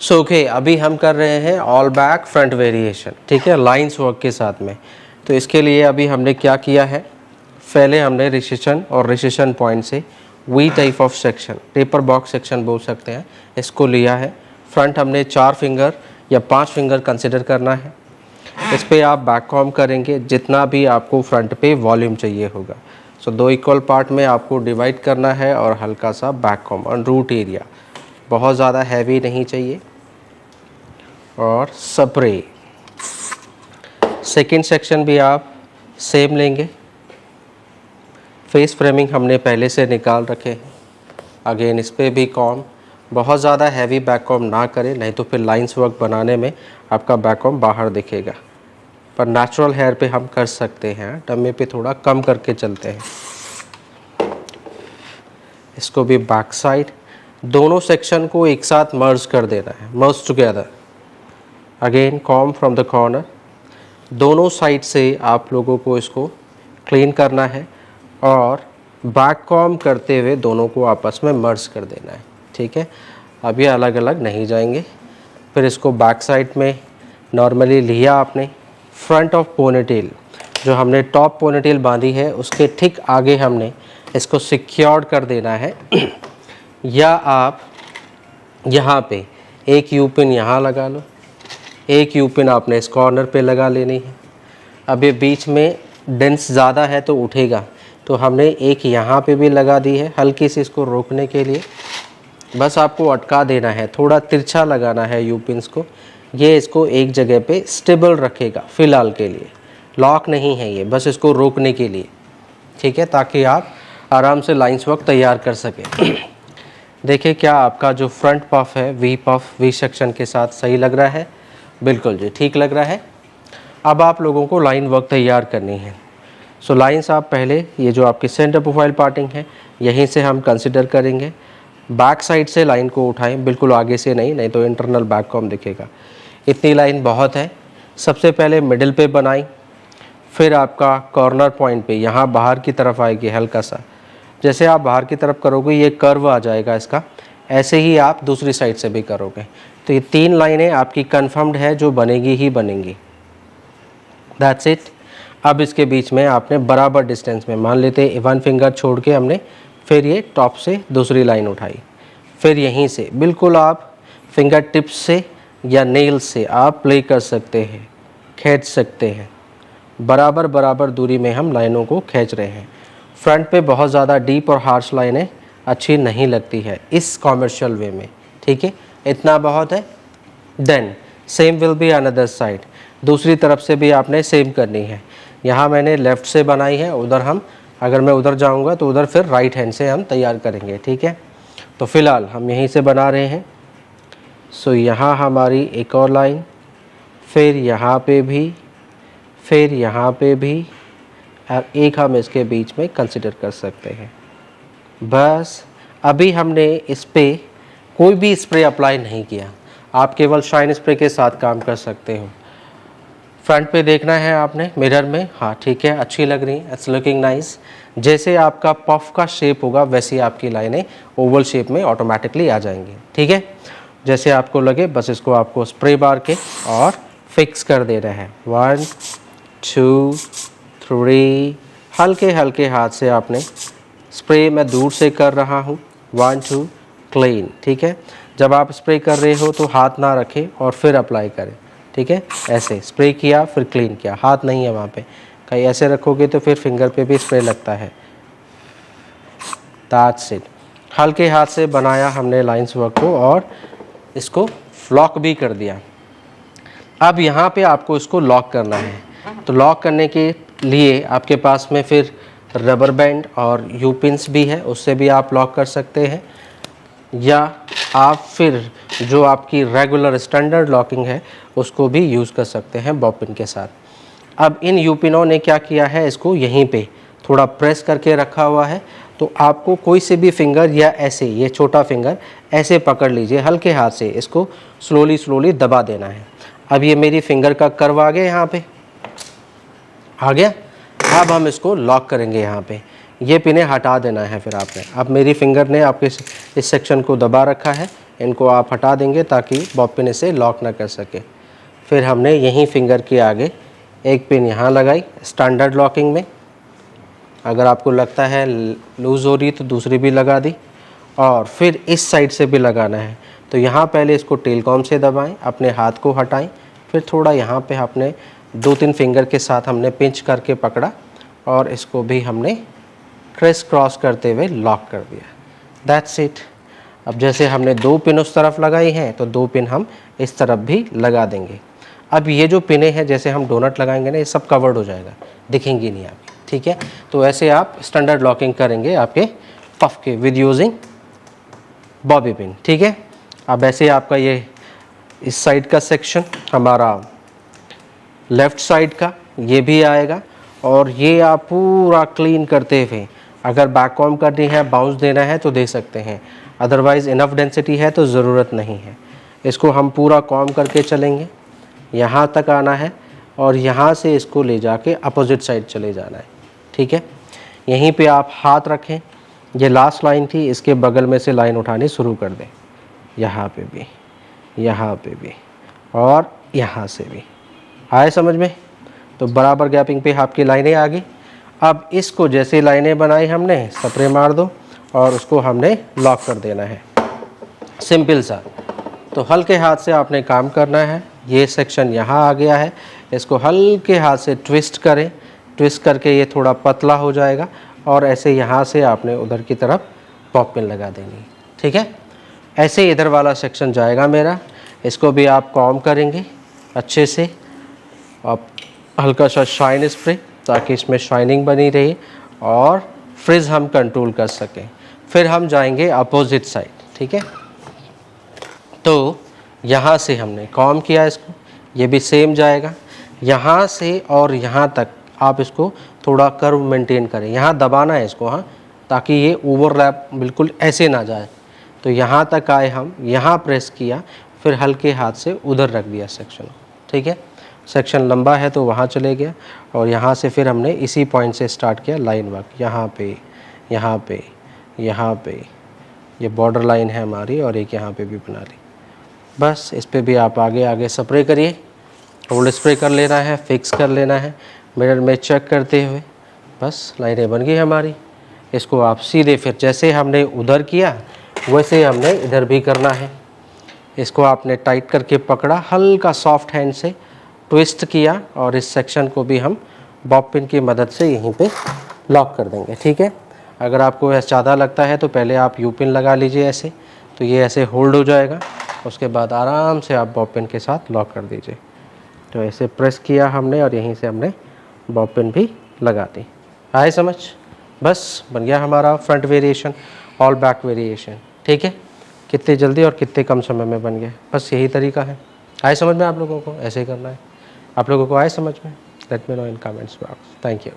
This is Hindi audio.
ओके, अभी हम कर रहे हैं ऑल बैक फ्रंट वेरिएशन, ठीक है, लाइंस वर्क के साथ में। तो इसके लिए अभी हमने क्या किया है, पहले हमने रिसेशन और रिसेशन पॉइंट से V type of section, paper box section बोल सकते हैं, इसको लिया है। फ्रंट हमने 4 फिंगर या 5 फिंगर कंसिडर करना है। इस पे आप बैक कॉम करेंगे जितना भी आपको फ्रंट पे वॉल्यूम चाहिए होगा। सो 2 इक्वल पार्ट में आपको डिवाइड करना है और हल्का सा बैक कॉम और रूट एरिया, बहुत ज़्यादा हैवी नहीं चाहिए। और स्प्रे सेकेंड सेक्शन भी आप सेम लेंगे। फेस फ्रेमिंग हमने पहले से निकाल रखे हैं। अगेन इस पर भी कॉम, बहुत ज़्यादा हैवी बैक कॉम ना करें, नहीं तो फिर लाइंस वर्क बनाने में आपका बैक कॉम बाहर दिखेगा। पर नेचुरल हेयर पे हम कर सकते हैं, डमी पे थोड़ा कम करके चलते हैं। इसको भी बैक साइड, दोनों सेक्शन को एक साथ मर्ज कर देना है, merge together. Again come from the corner, दोनों साइड से आप लोगों को इसको क्लीन करना है और बैक कॉम करते हुए दोनों को आपस में मर्ज कर देना है, ठीक है। अब ये अलग अलग नहीं जाएंगे। फिर इसको बैक साइड में नॉर्मली लिया आपने, फ्रंट ऑफ पोनीटेल, जो हमने टॉप पोनीटेल बांधी है उसके ठीक आगे हमने इसको सिक्योर्ड कर देना है। या आप यहाँ पे एक यू पिन यहाँ लगा लो, एक यू पिन आपने इस कॉर्नर पे लगा लेनी है। अब ये बीच में डेंस ज़्यादा है तो उठेगा, तो हमने एक यहाँ पे भी लगा दी है हल्की सी इसको रोकने के लिए। बस आपको अटका देना है, थोड़ा तिरछा लगाना है यू पिन्स को, ये इसको एक जगह पे स्टेबल रखेगा फ़िलहाल के लिए। लॉक नहीं है ये, बस इसको रोकने के लिए, ठीक है, ताकि आप आराम से लाइंस वर्क तैयार कर सकें। देखिए क्या आपका जो फ्रंट पफ है पफ वी सेक्शन के साथ सही लग रहा है? बिल्कुल जी, ठीक लग रहा है। अब आप लोगों को लाइन वर्क तैयार करनी है। सो लाइंस आप पहले, ये जो आपकी सेंटर प्रोफाइल पार्टिंग है यहीं से हम कंसिडर करेंगे। बैक साइड से लाइन को उठाएं, बिल्कुल आगे से नहीं, नहीं तो इंटरनल बैक कॉम दिखेगा। इतनी लाइन बहुत है। सबसे पहले मिडिल पे बनाई, फिर आपका कॉर्नर पॉइंट पे यहाँ बाहर की तरफ आएगी हल्का सा। जैसे आप बाहर की तरफ करोगे ये कर्व आ जाएगा इसका, ऐसे ही आप दूसरी साइड से भी करोगे। तो ये 3 लाइनें आपकी कन्फर्म्ड है जो बनेगी ही बनेंगी। That's it. अब इसके बीच में आपने बराबर डिस्टेंस में, मान लेते 1 फिंगर छोड़ के हमने फिर ये टॉप से दूसरी लाइन उठाई, फिर यहीं से बिल्कुल आप फिंगर टिप्स से या नेल से आप प्ले कर सकते हैं, खींच सकते हैं। बराबर बराबर दूरी में हम लाइनों को खींच रहे हैं। फ्रंट पे बहुत ज़्यादा डीप और हार्श लाइनें अच्छी नहीं लगती है इस कॉमर्शियल वे में, ठीक है, इतना बहुत है। Then same will be another side, दूसरी तरफ से भी आपने सेम करनी है। यहाँ मैंने लेफ़्ट से बनाई है, उधर हम, अगर मैं उधर जाऊँगा तो उधर फिर राइट हैंड से हम तैयार करेंगे, ठीक है। तो फ़िलहाल हम यहीं से बना रहे हैं। सो यहाँ हमारी एक और लाइन, फिर यहाँ पे भी, फिर यहाँ पे भी, और एक हम इसके बीच में कंसिडर कर सकते हैं। बस अभी हमने इस पे कोई भी स्प्रे अप्लाई नहीं किया, आप केवल शाइन स्प्रे के साथ काम कर सकते हो। फ्रंट पे देखना है आपने मिरर में, हाँ ठीक है, अच्छी लग रही है, इट्स लुकिंग नाइस। जैसे आपका पफ का शेप होगा वैसे आपकी लाइनें ओवल शेप में ऑटोमेटिकली आ जाएंगी, ठीक है। जैसे आपको लगे बस इसको आपको स्प्रे बार के और फिक्स कर देना है। 1 2 3, हल्के हल्के हाथ से आपने स्प्रे, मैं दूर से कर रहा हूँ, 1 2 क्लीन, ठीक है। जब आप स्प्रे कर रहे हो तो हाथ ना रखें और फिर अप्लाई करें, ठीक है। ऐसे स्प्रे किया फिर क्लीन किया, हाथ नहीं है वहाँ पे, कहीं ऐसे रखोगे तो फिर फिंगर पे भी स्प्रे लगता है। That's it. हल्के हाथ से बनाया हमने लाइंस वर्क को और इसको लॉक भी कर दिया। अब यहाँ पे आपको इसको लॉक करना है, तो लॉक करने के लिए आपके पास में फिर रबर बैंड और यू पिन्स भी है, उससे भी आप लॉक कर सकते हैं। या आप फिर जो आपकी रेगुलर स्टैंडर्ड लॉकिंग है उसको भी यूज़ कर सकते हैं बॉब पिन के साथ। अब इन यू पिनों ने क्या किया है, इसको यहीं पे थोड़ा प्रेस करके रखा हुआ है, तो आपको कोई से भी फिंगर या ऐसे, ये छोटा फिंगर ऐसे पकड़ लीजिए, हल्के हाथ से इसको स्लोली स्लोली दबा देना है। अब ये मेरी फिंगर का कर्व आ गया, यहाँ पे आ गया। अब हम इसको लॉक करेंगे, यहाँ पे ये पिने हटा देना है फिर आपने। अब मेरी फिंगर ने आपके इस सेक्शन को दबा रखा है, इनको आप हटा देंगे ताकि बॉब पिन इसे लॉक ना कर सके। फिर हमने यहीं फिंगर के आगे एक पिन यहाँ लगाई स्टैंडर्ड लॉकिंग में। अगर आपको लगता है लूज़ हो रही तो दूसरी भी लगा दी, और फिर इस साइड से भी लगाना है। तो यहाँ पहले इसको टेलकॉम से दबाएं, अपने हाथ को हटाएं, फिर थोड़ा यहाँ पे आपने 2-3 फिंगर के साथ हमने पिंच करके पकड़ा और इसको भी हमने क्रिस क्रॉस करते हुए लॉक कर दिया। That's it. अब जैसे हमने 2 पिन उस तरफ लगाई हैं तो 2 पिन हम इस तरफ भी लगा देंगे। अब ये जो पिनें हैं जैसे हम डोनट लगाएंगे ना, ये सब कवर्ड हो जाएगा, दिखेंगी नहीं आपकी, ठीक है। तो ऐसे आप स्टैंडर्ड लॉकिंग करेंगे आपके पफ के विद यूजिंग बॉबी पिन, ठीक है। अब ऐसे आपका ये इस साइड का सेक्शन हमारा लेफ़्ट साइड का ये भी आएगा, और ये आप पूरा क्लीन करते हुए अगर बैक कॉम करनी है, बाउंस देना है तो दे सकते हैं, अदरवाइज़ इनफ डेंसिटी है तो ज़रूरत नहीं है। इसको हम पूरा कॉम करके चलेंगे, यहाँ तक आना है और यहाँ से इसको ले जाके अपोजिट साइड चले जाना है, ठीक है। यहीं पे आप हाथ रखें, ये लास्ट लाइन थी, इसके बगल में से लाइन उठानी शुरू कर दें, यहाँ पे भी, यहाँ पे भी और यहाँ से भी। आए समझ में? तो बराबर गैपिंग पे आपकी लाइनें आ गई। अब इसको जैसे लाइनें बनाई हमने, स्प्रे मार दो और उसको हमने लॉक कर देना है, सिंपल सा। तो हल्के हाथ से आपने काम करना है। ये सेक्शन यहाँ आ गया है, इसको हल्के हाथ से ट्विस्ट करें, ट्विस्ट करके ये थोड़ा पतला हो जाएगा और ऐसे यहाँ से आपने उधर की तरफ पॉप पिन लगा देनी, ठीक है। ऐसे इधर वाला सेक्शन जाएगा मेरा, इसको भी आप कॉम करेंगे अच्छे से, आप हल्का सा शाइन स्प्रे ताकि इसमें शाइनिंग बनी रहे और फ्रिज हम कंट्रोल कर सकें। फिर हम जाएंगे अपोजिट साइड, ठीक है। तो यहाँ से हमने कॉम किया इसको, ये भी सेम जाएगा, यहाँ से और यहाँ तक आप इसको थोड़ा कर्व मेंटेन करें, यहाँ दबाना है इसको, हाँ, ताकि ये ओवरलैप बिल्कुल ऐसे ना जाए। तो यहाँ तक आए हम, यहाँ प्रेस किया, फिर हल्के हाथ से उधर रख दिया सेक्शन, ठीक है। सेक्शन लंबा है तो वहाँ चले गया और यहाँ से फिर हमने इसी पॉइंट से स्टार्ट किया लाइन वर्क, यहाँ पे, यहाँ पे, यहाँ पे, ये बॉर्डर लाइन है हमारी और एक यहाँ पे भी बना ली। बस इस पे भी आप आगे आगे स्प्रे करिए, होल्ड स्प्रे कर लेना है, फिक्स कर लेना है मिरर में चेक करते हुए। बस लाइनें बन गई हमारी। इसको आप सीधे फिर जैसे हमने उधर किया वैसे हमने इधर भी करना है। इसको आपने टाइट करके पकड़ा, हल्का सॉफ्ट हैंड से ट्विस्ट किया और इस सेक्शन को भी हम बॉब पिन की मदद से यहीं पे लॉक कर देंगे, ठीक है। अगर आपको ऐसा ज़्यादा लगता है तो पहले आप यू पिन लगा लीजिए ऐसे, तो ये ऐसे होल्ड हो जाएगा, उसके बाद आराम से आप बॉब पिन के साथ लॉक कर दीजिए। तो ऐसे प्रेस किया हमने और यहीं से हमने बॉब पिन भी लगा दी। आए समझ? बस बन गया हमारा front variation, all back variation, ठीक है। कितने जल्दी और कितने कम समय में बन गया, बस यही तरीका है। आए समझ में आप लोगों को? ऐसे ही करना है। आप लोगों को आए समझ में? Let me know in comments box. Thank you.